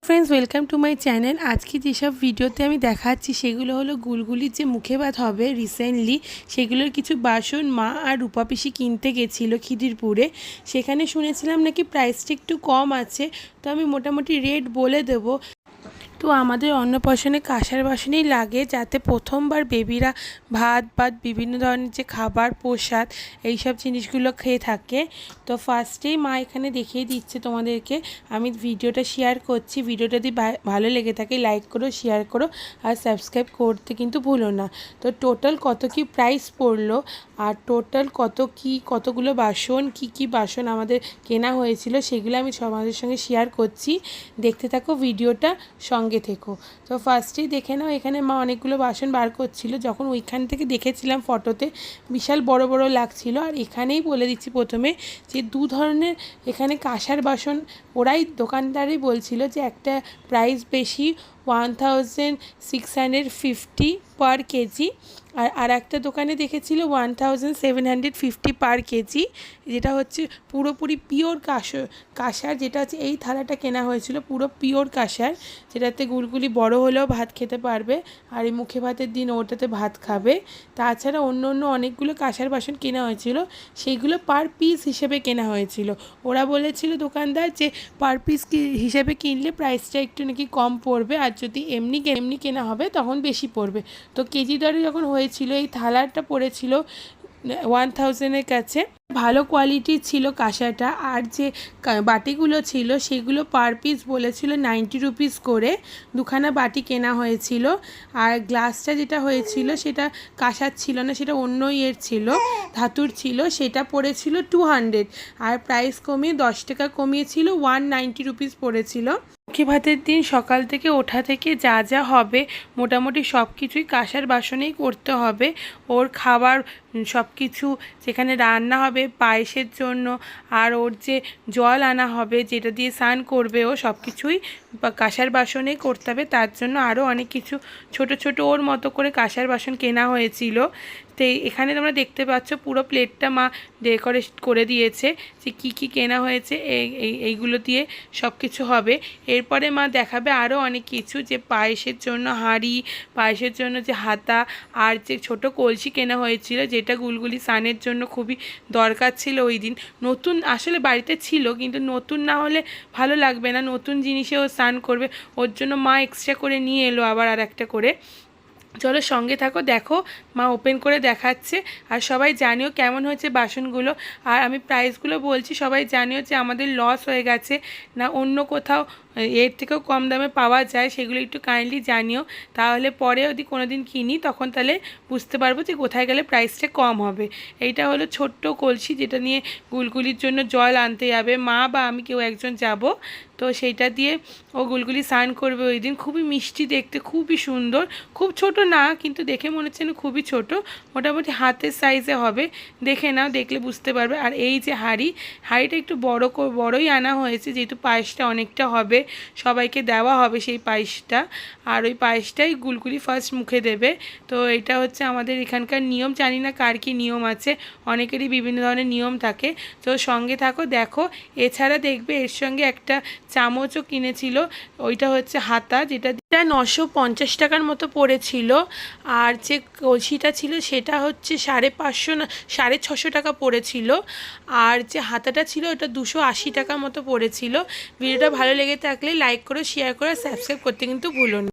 Friends welcome to my channel. आज की जेसब भिडियोते आमी देखाচ্ছি সেগুলো হলো গুলগুলির যে মুখে ভাত হবে রিসেন্টলি সেগুলোর কিছু বাসন মা আর রূপা পিসি কিনতে গেছিলো খিদিরপুরে। সেখানে শুনেছিলাম নাকি প্রাইসটা একটু কম আছে, তো আমি মোটামুটি রেট বলে দেবো। তো আমাদের অন্নপ্রাশনে কাঁসার বাসনেই লাগে, যাতে প্রথমবার বেবিরা ভাত বিভিন্ন ধরনের যে খাবার প্রসাদ এইসব জিনিসগুলো খেয়ে থাকে। তো ফার্স্টেই মা এখানে দেখিয়ে দিচ্ছে তোমাদেরকে। আমি ভিডিওটা শেয়ার করছি, ভিডিওটা যদি ভালো লেগে থাকে লাইক করো, শেয়ার করো আর সাবস্ক্রাইব করতে কিন্তু ভুলো না। তো টোটাল কত কি প্রাইস পড়লো আর টোটাল কতগুলো বাসন কি বাসন আমাদের কেনা হয়েছিল সেগুলো আমি সমাজের সঙ্গে শেয়ার করছি। দেখতে থাকো ভিডিওটা, সঙ্গে থেকো। তো ফার্স্টেই দেখে নাও, এখানে মা অনেকগুলো বাসন বার করছিল। যখন ওইখান থেকে দেখেছিলাম ফটোতে বিশাল বড় বড় লাগছিল। আর এখানেই বলে দিচ্ছি প্রথমে যে দু ধরনের এখানে কাঁসার বাসন, ওরাই দোকানদারই বলছিল যে একটা প্রাইস বেশি 1650 পার কেজি, আর একটা দোকানে দেখেছিল 1750 পার কেজি, যেটা হচ্ছে পুরোপুরি পিওর কাঁসার, যেটা হচ্ছে এই থালাটা কেনা হয়েছিল পুরো পিওর কাঁসার, যেটাতে গুলগুলি বড় হলেও ভাত খেতে পারবে আর এই মুখে ভাতের দিন ওটাতে ভাত খাবে। তাছাড়া অন্য অনেকগুলো কাঁসার বাসন কেনা হয়েছিল, সেইগুলো পার পিস হিসেবে কেনা হয়েছিল। ওরা বলেছিল দোকানদার যে পার পিস হিসেবে কিনলে প্রাইসটা একটু নাকি কম পড়বে, আর যদি এমনি কেনা হবে তখন বেশি পড়বে। তো কেজি দরে যখন হয়েছিল এই থালাটা পড়েছিল 1000-এর কাছে। ভালো কোয়ালিটির ছিল কাঁসাটা, আর যে বাটিগুলো ছিল সেগুলো পার পিস বলেছিল 90 রুপিস করে। দুখানা বাটি কেনা হয়েছিল। আর গ্লাসটা যেটা হয়েছিল সেটা কাঁসার ছিল না, সেটা অন্য ছিল, ধাতুর ছিল, সেটা পড়েছিল 200। আর প্রাইস কমিয়ে 10 টাকা কমিয়েছিল, 190 রুপিস পড়েছিল। মুখে ভাতের দিন সকাল থেকে ওঠা থেকে যা হবে মোটামুটি সব কিছুই কাঁসার বাসনেই করতে হবে। ওর খাবার সব কিছু যেখানে রান্না হবে পায়েসের জন্য, আর ওর যে জল আনা হবে যেটা দিয়ে স্নান করবে ও, সব কিছুই কাঁসার বাসনেই করতে হবে। তার জন্য আরও অনেক কিছু ছোট ওর মতো করে কাঁসার বাসন কেনা হয়েছিল। তো এখানে তোমরা দেখতে পাচ্ছ পুরো প্লেটটা মা ডেকোরেট করে দিয়েছে যে কি কেনা হয়েছে, এইগুলো দিয়ে সব কিছু হবে। এরপরে মা দেখাবে আরও অনেক কিছু, যে পায়েসের জন্য হাঁড়ি, পায়েসের জন্য যে হাতা, আর যে ছোট কলসি কেনা হয়েছিল যেটা গুলগুলি স্নানের জন্য খুবই দরকার ছিল ওই দিন। নতুন আসলে বাড়িতে ছিল, কিন্তু নতুন না হলে ভালো লাগবে না, নতুন জিনিসেও স্নান করবে, ওর জন্য মা এক্সট্রা করে নিয়ে এলো আবার আর একটা করে। চলো সঙ্গে থাকো, দেখো মা ওপেন করে দেখাচ্ছে। আর সবাই জানিও কেমন হয়েছে বাসনগুলো, আর আমি প্রাইসগুলো বলছি, সবাই জানিও যে আমাদের লস হয়ে গেছে না অন্য কোথাও এর থেকেও কম দামে পাওয়া যায়, সেগুলো একটু কাইন্ডলি জানিও। তাহলে পরে যদি কোনো দিন কিনি তখন তাহলে বুঝতে পারবো যে কোথায় গেলে প্রাইসটা কম হবে। এইটা হলো ছোট্ট কলসি, যেটা নিয়ে গুলগুলির জন্য জল আনতে যাবে মা বা আমি কেউ একজন যাব। তো সেইটা দিয়ে ও গুলগুলি স্নান করবে ওই দিন। খুবই মিষ্টি দেখতে, খুবই সুন্দর, খুব ছোট না কিন্তু দেখে মনে হচ্ছে না খুবই ছোট, মোটামুটি হাতের সাইজে হবে। দেখে নাও, দেখলে বুঝতে পারবে। আর এই যে হাঁড়িটা একটু বড়ই আনা হয়েছে, যেহেতু পায়েসটা অনেকটা হবে, সবাইকে দেওয়া হবে সেই পায়েসটা। আর ওই পায়েসটাই গুলগুলি ফার্স্ট মুখে দেবে। তো এটা হচ্ছে আমাদের এখানকার নিয়ম, জানি না কার কী নিয়ম আছে, অনেকেরই বিভিন্ন ধরনের নিয়ম থাকে। তো সঙ্গে থাকো, দেখো। এছাড়া দেখবে এর সঙ্গে একটা চামচও কিনেছিল, ওইটা হচ্ছে হাতা, যেটা 950 টাকার মতো পড়েছিল। আর যে কলসিটা ছিল সেটা হচ্ছে 550 না 650 টাকা পড়েছিল। আর যে হাতাটা ছিল ওটা 280 টাকার মতো পড়েছিল। ভিডিওটা ভালো লেগে থাকলে লাইক করো, শেয়ার করো, সাবস্ক্রাইব করতে কিন্তু ভুলো না।